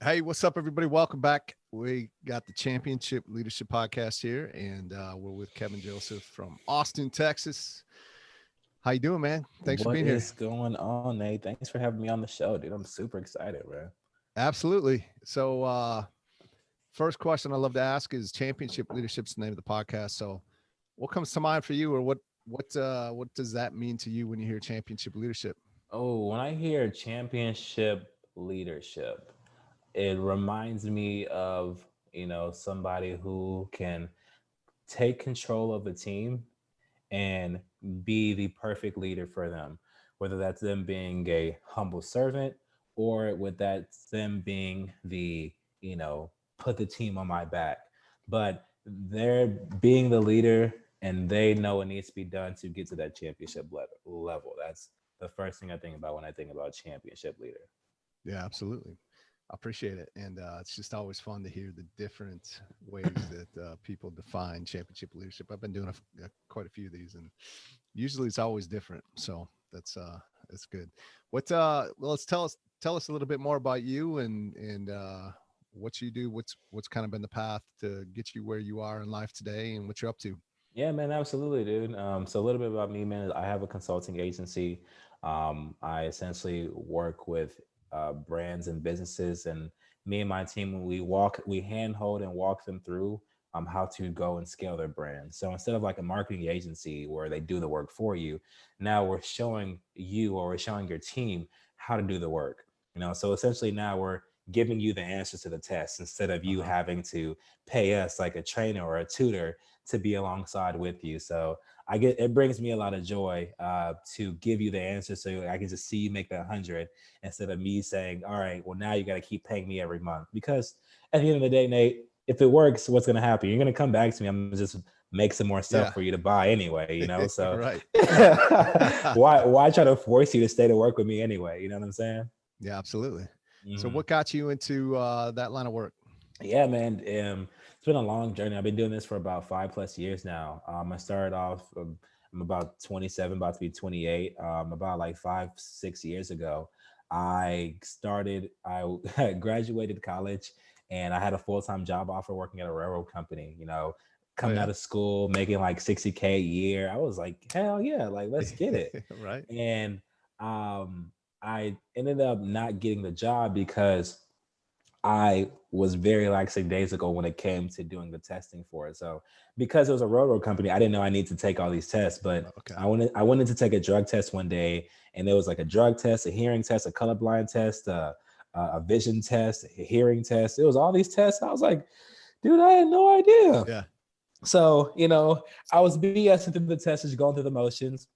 Hey, what's up, everybody? Welcome back. We got the Championship Leadership Podcast here, and we're with Kevin Joseph from Austin, Texas. How you doing, man? Thanks for What being here. is going on, Nate? Thanks for having me on the show, dude. I'm super excited, man. Absolutely. So, first question I love to ask is Championship Leadership's the name of the podcast. So, what comes to mind for you, or what does that mean to you when you hear Championship Leadership? Oh, when I hear championship leadership, it reminds me of, somebody who can take control of a team and be the perfect leader for them, whether that's them being a humble servant or with that them being the, put the team on my back. But they're being the leader and they know what needs to be done to get to that championship level. That's the first thing I think about when I think about championship leader. Yeah, absolutely. I appreciate it. And it's just always fun to hear the different ways that people define championship leadership. I've been doing quite a few of these, and usually it's always different. So that's good. Well, let's tell us a little bit more about you and what you do. What's kind of been the path to get you where you are in life today, and what you're up to. Yeah, man, absolutely, dude. So a little bit about me, man. I have a consulting agency. I essentially work with brands and businesses, and me and my team, we handhold and walk them through how to go and scale their brand. So instead of like a marketing agency where they do the work for you, now we're showing you or we're showing your team how to do the work. So essentially now we're giving you the answers to the test instead of you Uh-huh. having to pay us like a trainer or a tutor to be alongside with you. So it brings me a lot of joy to give you the answer so I can just see you make that 100 instead of me saying, all right, well, now you got to keep paying me every month. Because at the end of the day, Nate, if it works, what's going to happen? You're going to come back to me. I'm going to just make some more stuff Yeah. for you to buy anyway. So Right. why try to force you to stay to work with me anyway? You know what I'm saying? Yeah, absolutely. So, Mhm. what got you into that line of work? Yeah, man. It's been a long journey. I've been doing this for about 5+ years now. I started off, I'm about 27, about to be 28. About like 6 years ago, I graduated college and I had a full-time job offer working at a railroad company, Oh coming yeah. out of school, making like 60K a year. I was like, hell yeah, like let's get it. Right. And I ended up not getting the job because I was very days ago when it came to doing the testing for it. So because it was a railroad company, I didn't know I need to take all these tests. But Okay. I went in to take a drug test one day, and there was like a drug test, a hearing test, a colorblind test, a vision test, a hearing test. It was all these tests. I was like, dude, I had no idea. Yeah. So I was BSing through the tests, just going through the motions,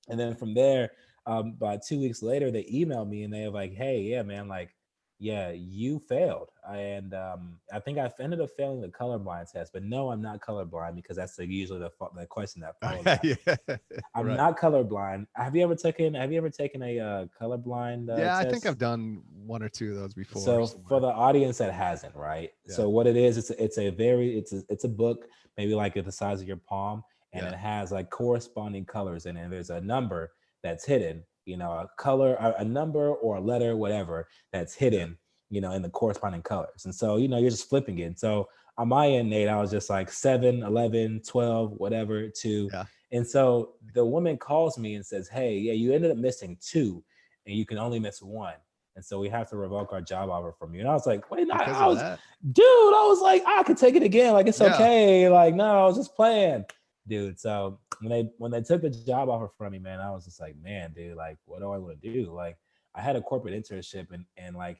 and then from there, about 2 weeks later, they emailed me and they were like, "Hey, yeah, man, like, yeah, you failed." And I think I ended up failing the colorblind test, but no, I'm not colorblind because that's usually the question that follows after. Yeah. I'm Right. not colorblind. Have you ever taken a colorblind Yeah, I think I've test? done one or two of those before So for somewhere. the audience that hasn't, right? Yeah. So what it is, it's a book, maybe like the size of your palm, and Yeah. it has like corresponding colors in it. And there's a number that's hidden, a color, a number or a letter, whatever that's Yeah. hidden, in the corresponding colors. And so, you're just flipping it. So on my end, Nate, I was just like 7, 11, 12, whatever, two. Yeah. And so the woman calls me and says, "Hey, yeah, you ended up missing two and you can only miss one. And so we have to revoke our job offer from you." And I was like, wait, no, Because I of was, that. dude, I was like, I could take it again. Like, it's Yeah. okay. Like, no, I was just playing. Dude. So when they took the job offer from me, man, I was just like, man, dude, like, what do I want to do? Like, I had a corporate internship and like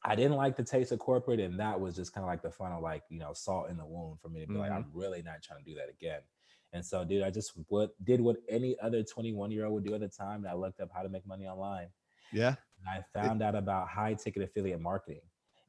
I didn't like the taste of corporate, and that was just kind of like the final, like, salt in the wound for me to be like, Hmm. I'm really not trying to do that again. And so, dude, I just did what any other 21-year-old would do at the time, and I looked up how to make money online. Yeah. I found out about high ticket affiliate marketing.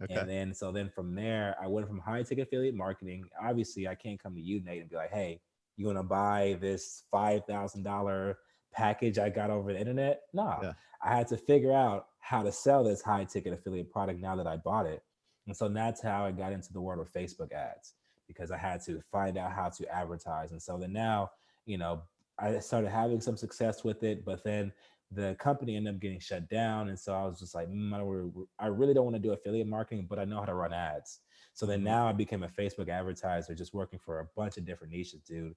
Okay. And then from there, I went from high ticket affiliate marketing. Obviously, I can't come to you, Nate, and be like, hey, you want to buy this $5,000 package I got over the internet? No, Yeah. I had to figure out how to sell this high ticket affiliate product now that I bought it. And so that's how I got into the world of Facebook ads, because I had to find out how to advertise. And so then now, you know, I started having some success with it, but then the company ended up getting shut down. And so I was just like, I really don't want to do affiliate marketing, but I know how to run ads. So then Mm-hmm. now I became a Facebook advertiser, just working for a bunch of different niches, dude.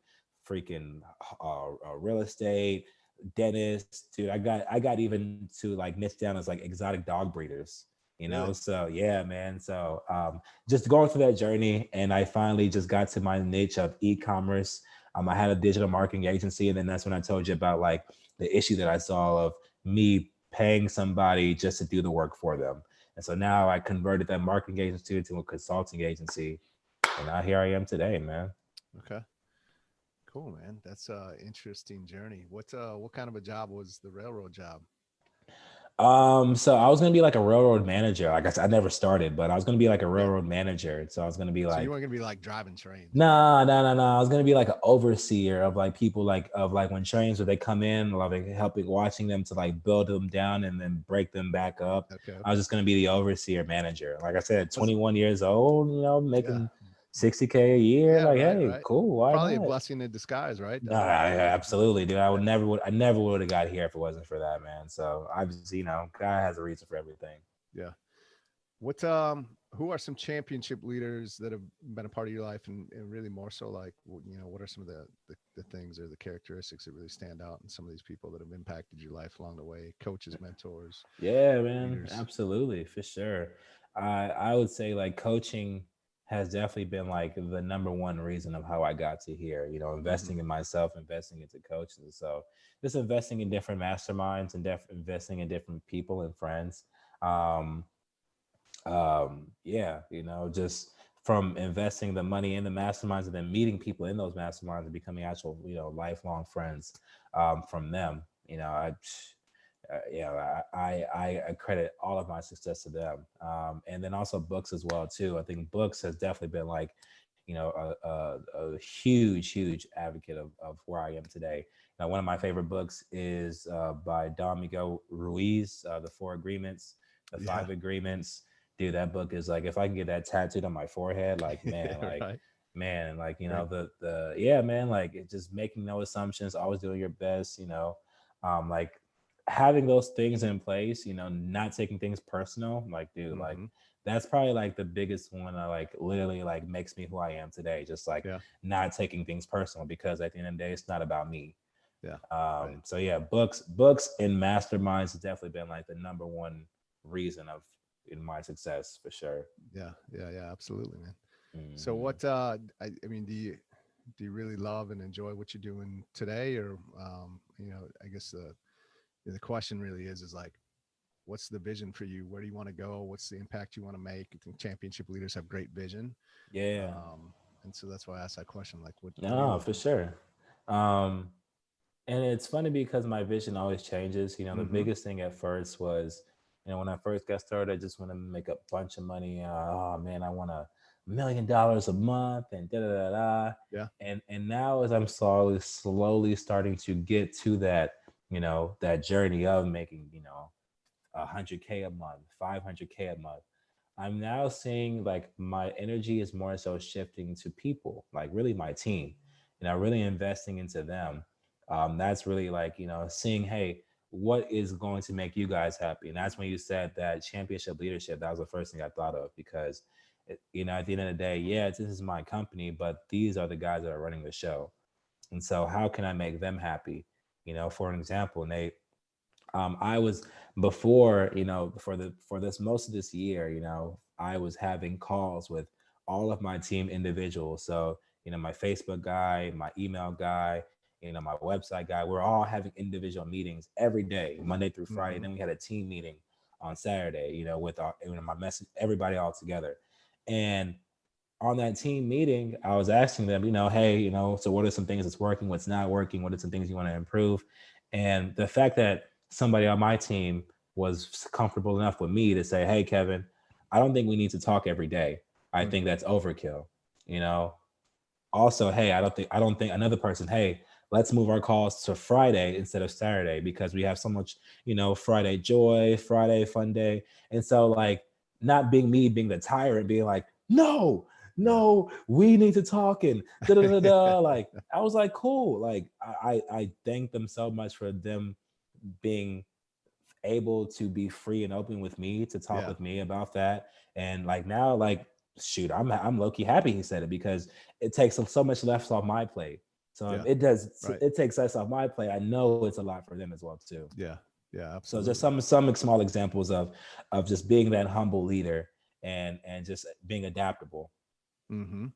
Freaking real estate, dentist, dude. I got even to like niche down as like exotic dog breeders, you know. Really? So yeah, man. So just going through that journey, and I finally just got to my niche of e-commerce. I had a digital marketing agency, and then that's when I told you about like the issue that I saw of me paying somebody just to do the work for them. And so now I converted that marketing agency to a consulting agency. And now here I am today, man. Okay. Cool, man. That's a interesting journey. What kind of a job was the railroad job? So I was gonna be like a railroad manager. Like I said, I never started, but I was gonna be like a Yeah. railroad manager. So I was gonna be So you like, weren't gonna be like driving trains, right? nah, nah, nah, nah. I was gonna be like an overseer of like people like of like when trains where they come in, like helping watching them to like build them down and then break them back up. Okay. I was Okay. just gonna be the overseer manager. Like I said, Was 21 years old, yeah. making 60K a year. Yeah. Like, Right. hey, Right. cool. Why Probably a not? blessing in disguise, right? No, You know. absolutely, dude. Yeah. I never would have got here if it wasn't for that, man. So I just, God has a reason for everything. Yeah. What who are some championship leaders that have been a part of your life and really more so like what are some of the things or the characteristics that really stand out in some of these people that have impacted your life along the way? Coaches, mentors, Yeah, man, leaders. absolutely, for sure. I would say like coaching has definitely been like the number one reason of how I got to here. Hmm. Investing in myself, investing into coaches. So just investing in different masterminds and investing in different people and friends. Um, yeah, just from investing the money in the masterminds and then meeting people in those masterminds and becoming actual, lifelong friends from them. I credit all of my success to them, and then also books as well too. I think books has definitely been like, a huge advocate of where I am today. Now, one of my favorite books is by Don Miguel Ruiz, The Four Agreements, The Yeah. Five Agreements. Dude, that book is like, if I can get that tattooed on my forehead, like Right. man, like Great. the yeah, man, like just making no assumptions, always doing your best, like having those things in place, not taking things personal, like, dude, like Hmm. that's probably like the biggest one that like literally like makes me who I am today. Just like Yeah. not taking things personal, because at the end of the day, it's not about me. Yeah. Right. So yeah, books and masterminds has definitely been like the number one reason of in my success for sure. Yeah. Yeah. Yeah. Absolutely, man. So Hmm. what I mean, do you really love and enjoy what you're doing today, or I guess the question really is like, what's the vision for you? Where do you want to go? What's the impact you want to make? I think championship leaders have great vision, Yeah, um, and so that's why I asked that question. Like, what are you no, for looking for? sure. Um, And it's funny because my vision always changes. The Mm-hmm. biggest thing at first was, when I first got started, I just want to make a bunch of money. Oh man, I want $1 million a month and da da da da. Yeah. And now as I'm slowly starting to get to that, that journey of making, 100K a month, 500K a month. I'm now seeing like my energy is more so shifting to people, like really my team, really investing into them. That's really like, seeing, hey, what is going to make you guys happy? And that's when you said that championship leadership, that was the first thing I thought of, because, at the end of the day, yeah, this is my company, but these are the guys that are running the show. And so how can I make them happy? For an example, Nate, I was before, for this most of this year, I was having calls with all of my team individuals. So, my Facebook guy, my email guy, my website guy, we're all having individual meetings every day, Monday through Friday. Mm-hmm. Then we had a team meeting on Saturday, with our, my message, everybody all together. And on that team meeting, I was asking them, hey, so what are some things that's working, what's not working, what are some things you want to improve? And the fact that somebody on my team was comfortable enough with me to say, hey, Kevin, I don't think we need to talk every day. I think Mm-hmm. that's overkill. You know, Also, hey, I don't think another person, hey, let's move our calls to Friday instead of Saturday because we have so much, Friday joy, Friday fun day. And so like not being me being the tyrant, being like, no, Yeah. no, we need to talk and da da da da. Like I was like, cool. Like I thank them so much for them being able to be free and open with me to talk Yeah. with me about that. And like now, like shoot, I'm low key happy he said it because it takes so much less off my plate. So if Yeah. it does, Right. it takes less off my plate. I know it's a lot for them as well too. Yeah. Yeah. So just Absolutely. some small examples of just being that humble leader and just being adaptable. Mm-hmm.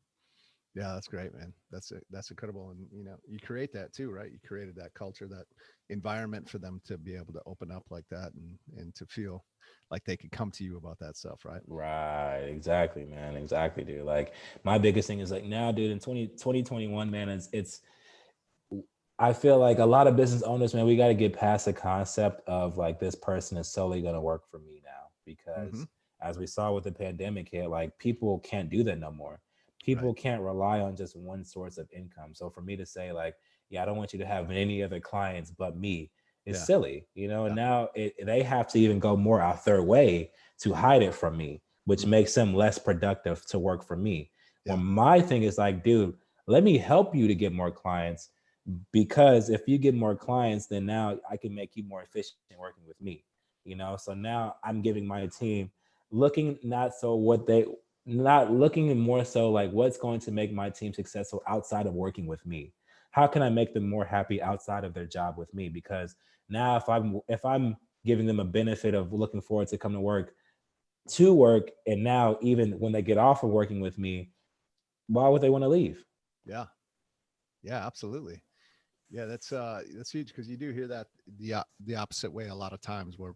Yeah, that's great, man. That's incredible, and you create that too, right? You created that culture, that environment for them to be able to open up like that, and to feel like they could come to you about that stuff, right? Right, exactly, man, exactly, dude. Like my biggest thing is like now, dude, in 2021, man, it's I feel like a lot of business owners, man, we got to get past the concept of like this person is solely going to work for me now, Mm-hmm. because as we saw with the pandemic hit, like people can't do that no more. Right. People can't rely on just one source of income. So for me to say like, yeah, I don't want you to have any other clients but me is Yeah. silly, you know. And Yeah. now they have to even go more out their way to hide it from me, which Mm-hmm. makes them less productive to work for me. Well, Yeah. my thing is like, dude, let me help you to get more clients, because if you get more clients, then now I can make you more efficient working with me, you know. So now I'm giving my team looking not so what they not looking and more so like what's going to make my team successful outside of working with me. How can I make them more happy outside of their job with me? Because now if I'm giving them a benefit of looking forward to come to work, and now even when they get off of working with me, why would they want to leave? Yeah. Yeah. Absolutely. Yeah. That's huge, because you do hear that the opposite way a lot of times, where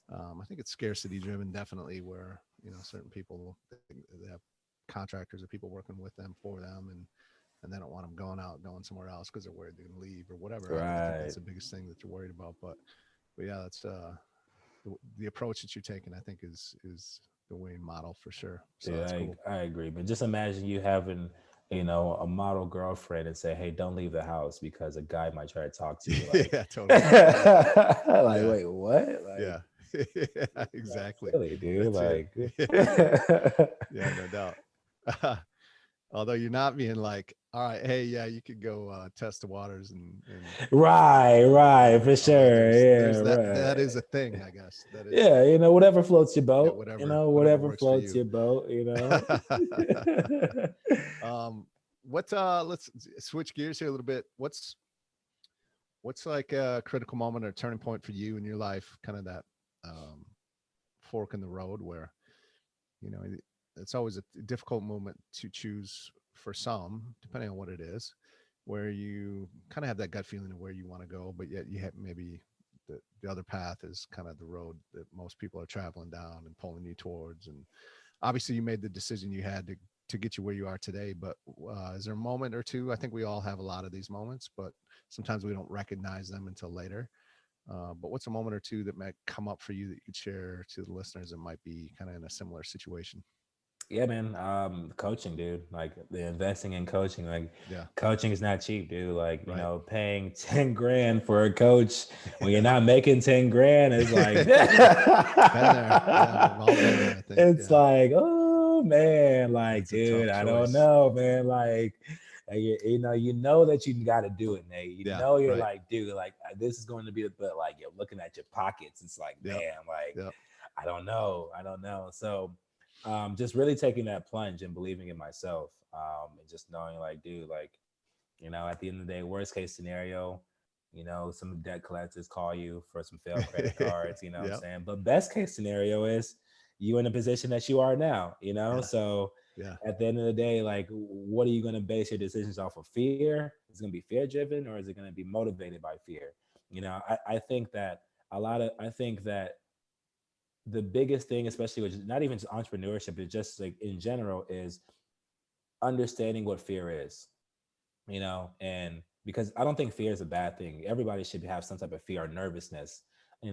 I think it's scarcity driven, definitely, where certain people, they have contractors or people working with them for them, and they don't want them going somewhere else because they're worried they're going to leave or whatever. I think that's Right. the biggest thing that you're worried about. But yeah, that's the approach that you're taking, I think, is the winning model for sure. So Yeah, that's cool. I agree. But just imagine you having, a model girlfriend and say, "Hey, don't leave the house because a guy might try to talk to you." Like, Yeah, totally. Yeah, like, yeah, wait, what? yeah. Like, Yeah, that's exactly. silly, dude. That's it. Like, Yeah, no doubt. Although you're not being like, all right, hey, yeah, you could go test the waters right, right, for although sure. there's Yeah, that right. is a thing, I guess. That is Yeah, whatever floats your yeah, boat. whatever Whatever works for floats you. your boat. um, what let's switch gears here a little bit. What's like a critical moment or turning point for you in your life? Kind of that um, fork in the road where you know it's always a difficult moment to choose for some, depending on what it is, where you kind of have that gut feeling of where you want to go, but yet you have maybe the other path is kind of the road that most people are traveling down and pulling you towards. And obviously you made the decision you had to get you where you are today, but is there a moment or two? I think we all have a lot of these moments, but sometimes we don't recognize them until later. But what's a moment or two that might come up for you that you could share to the listeners that might be kind of in a similar situation? Yeah, man. Coaching, dude. Like the investing in coaching. Like Yeah. coaching is not cheap, dude. Like, Right. paying 10 grand for a coach when you're Yeah. not making 10 grand is like Been there. Yeah, we've all been there, I think. it's Yeah. like, oh man, like, It's a tough dude, I don't choice. know, man. Like, you know that you gotta do it, Nate. You Yeah. know you're Right. like, dude, like this is going to be, but like you're looking at your pockets. It's like, Yep. man, like Yep. I don't know. So just really taking that plunge and believing in myself, and just knowing like, dude, like, at the end of the day, worst case scenario, some debt collectors call you for some failed credit cards, you know what I'm Yep. saying? But best case scenario is you in a position that you are now, Yeah. So Yeah. at the end of the day, like, what are you going to base your decisions off of? Fear? Is it going to be fear driven, or is it going to be motivated by fear? I think that I think that the biggest thing, especially with not even just entrepreneurship, but just like in general, is understanding what fear is, and because I don't think fear is a bad thing. Everybody should have some type of fear or nervousness,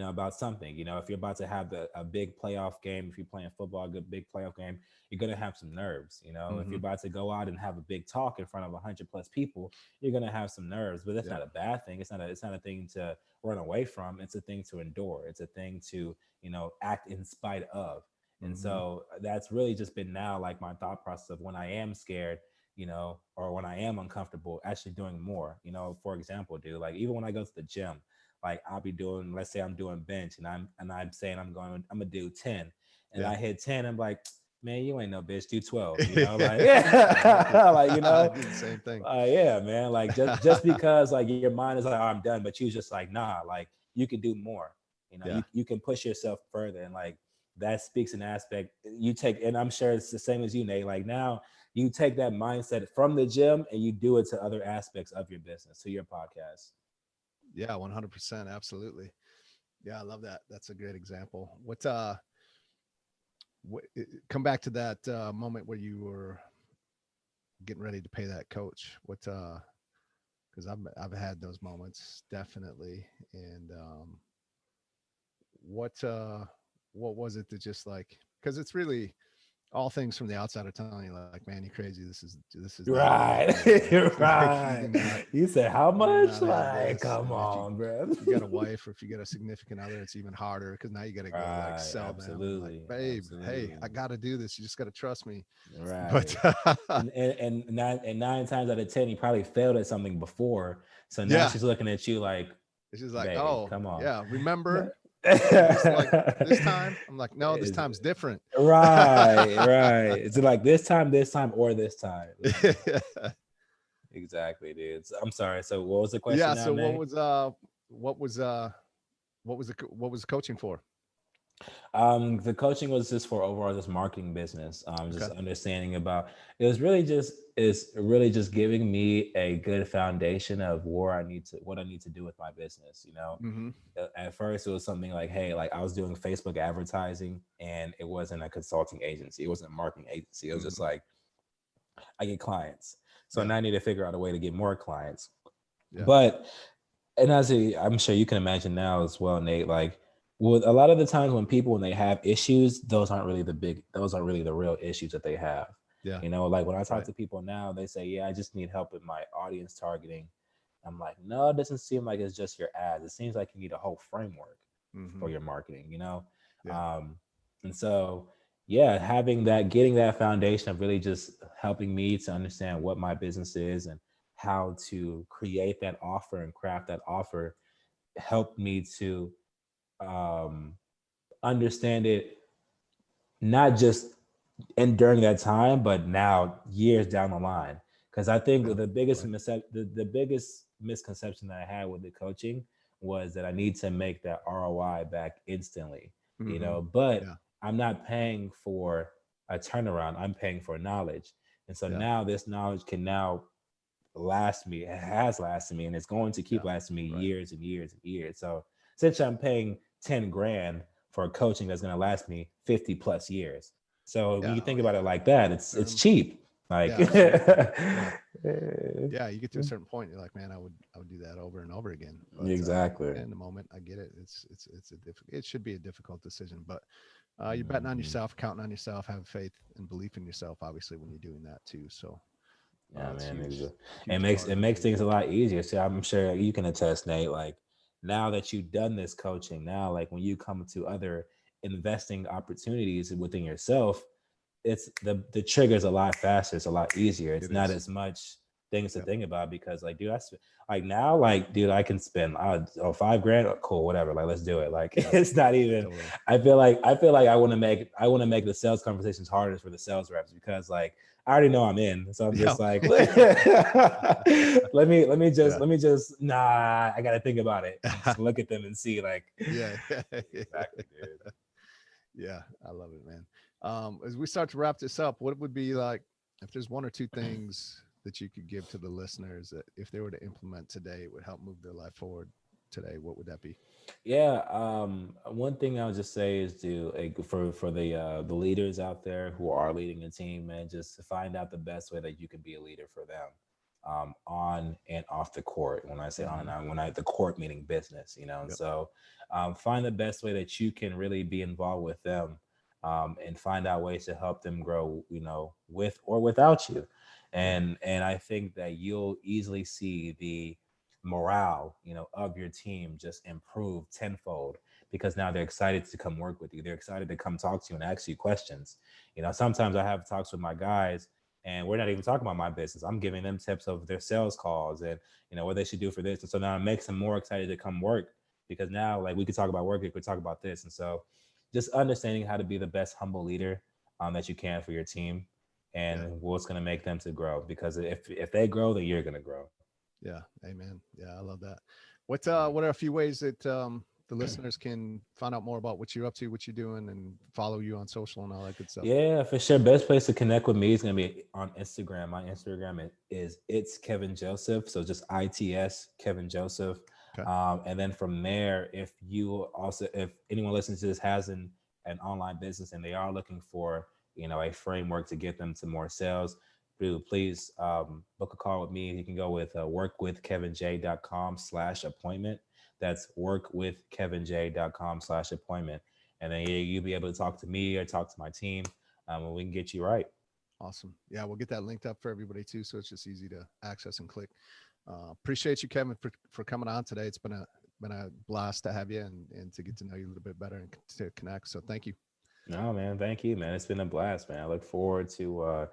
about something. If you're about to have a big playoff game, if you're playing football, a good big playoff game, you're gonna have some nerves. If Mm-hmm. you're about to go out and have a big talk in front of 100 plus people, you're gonna have some nerves. But that's Yep. not a bad thing. It's not a thing to run away from. It's a thing to endure. It's a thing to act in spite of. And Mm-hmm. so that's really just been now like my thought process of when I am scared, or when I am uncomfortable, actually doing more. For example, dude, like even when I go to the gym, like I'll be doing, let's say I'm doing bench and I'm saying I'm gonna do 10 and Yeah. I hit 10, I'm like, man, you ain't no bitch, do 12, like Exactly. like I do the same thing. yeah, man, like just because like your mind is like, oh, I'm done, but you just like, nah, like you can do more, Yeah. you can push yourself further, and like that speaks an aspect you take, and I'm sure it's the same as you, Nate, like now you take that mindset from the gym and you do it to other aspects of your business, to your podcast. Yeah, 100%. Absolutely. Yeah, I love that. That's a great example. Come back to that moment where you were getting ready to pay that coach. Because I've had those moments definitely. And what uh, what was it that just like, because it's really all things from the outside are telling you like, man, you're crazy. This is not the way to Right. do it, man. Like you do Right. not You said how you do much? not have Like, this. come And on, bro. if you got a wife or if you got a significant other, it's even harder because now you got to go like Right. sell them and like, Absolutely. babe, hey, Absolutely. I got to do this. You just got to trust me. But Right. And nine times out of 10, he probably failed at something before. So now yeah, she's looking at you like, it's just like, babe, oh come on. yeah, remember this like this time? I'm like, no, this Is time's different. right, right. It's like this time, or this time. Like, exactly, dude. I'm sorry. So what was the question Yeah. now, So Nate? what was what was the coaching for? The coaching was just for overall just marketing business. Just Okay. understanding about, it was really just, it's really just giving me a good foundation of what I need to do with my business. Mm-hmm. At first it was something like, hey, like I was doing Facebook advertising and it wasn't a consulting agency, it wasn't a marketing agency. It was just Mm-hmm. like I get clients, so Yeah. now I need to figure out a way to get more clients. Yeah. But and I'm sure you can imagine now as well, Nate, like with a lot of the times when people, when they have issues, those aren't really the real issues that they have. Yeah. Like when I talk Right. to people now, they say, yeah, I just need help with my audience targeting. I'm like, no, it doesn't seem like it's just your ads. It seems like you need a whole framework Mm-hmm. for your marketing. Yeah. Um, and so, yeah, getting that foundation of really just helping me to understand what my business is and how to create that offer and craft that offer helped me to um, understand it, not just and during that time, but now years down the line. Because I think Yeah. the biggest Right. the biggest misconception that I had with the coaching was that I need to make that ROI back instantly, Mm-hmm. but Yeah. I'm not paying for a turnaround. I'm paying for knowledge. And so Yeah. now this knowledge can now last me, it has lasted me, and it's going to keep Yeah. lasting me Right. years and years and years. So essentially I'm paying 10 grand for a coaching that's going to last me 50 plus years. So when Yeah. you Oh think about yeah. it like that, Long it's term. cheap. Like Yeah. Absolutely. Yeah. Yeah. You get to a certain point, you're like, man, I would do that over and over again. But exactly. in the moment, I get it. It's a difficult. It should be a difficult decision, but you're betting on Mhm. yourself, counting on yourself, have faith and belief in yourself. Obviously, when you're doing that too. So Yeah, it's man. huge, It huge makes part it of makes things a leadership. lot easier. So I'm sure you can attest, Nate. Like now that you've done this coaching, now like when you come to other investing opportunities within yourself, it's the trigger's a lot faster. It's a lot easier. It's It not is. as much things to Yep. think about because like, dude, like now, like, dude, I can spend 5 grand. Cool, whatever. Like, let's do it. Like, Yeah. it's not even. Totally. I feel like I want to make the sales conversations harder for the sales reps because like I already know I'm in. So I'm Yeah. just like, Yeah. let me just I gotta think about it. Just look at them and see like Yeah. exactly, dude. Yeah. I love it, man. As we start to wrap this up, what would be like if there's one or two things that you could give to the listeners that if they were to implement today, it would help move their life forward today? What would that be? Yeah, one thing I would just say is for the leaders out there who are leading a team, man, just to find out the best way that you can be a leader for them, on and off the court. When I say on Mm-hmm. and on, when I the court meaning business, and Yep. so find the best way that you can really be involved with them, and find out ways to help them grow, with or without you, Yeah. and I think that you'll easily see the morale of your team just improve tenfold because now they're excited to come work with you, they're excited to come talk to you and ask you questions. Sometimes I have talks with my guys and we're not even talking about my business, I'm giving them tips of their sales calls and what they should do for this, and so now it makes them more excited to come work because now like we could talk about work, we could talk about this. And so just understanding how to be the best humble leader that you can for your team Yeah. and what's going to make them to grow. Because if they grow, then you're going to grow. Yeah. Amen. Yeah. I love that. What are a few ways that the listeners can find out more about what you're up to, what you're doing, and follow you on social and all that good stuff? Yeah, for sure. Best place to connect with me is gonna be on Instagram. My Instagram is it's Kevin Joseph. So just ITS Kevin Joseph. Okay. And then from there, if anyone listening to this has an online business and they are looking for a framework to get them to more sales, please book a call with me. You can go with workwithkevinj.com/appointment. That's workwithkevinj.com/appointment. And then you'll be able to talk to me or talk to my team, and we can get you right. Awesome. Yeah. We'll get that linked up for everybody too. So it's just easy to access and click. Appreciate you, Kevin, for coming on today. It's been a blast to have you and to get to know you a little bit better and to connect. So thank you. No, man, thank you, man. It's been a blast, man. I look forward to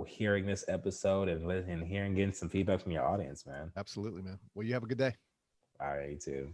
hearing this episode and hearing getting some feedback from your audience, man. Absolutely, man. Well, you have a good day. All right, you too.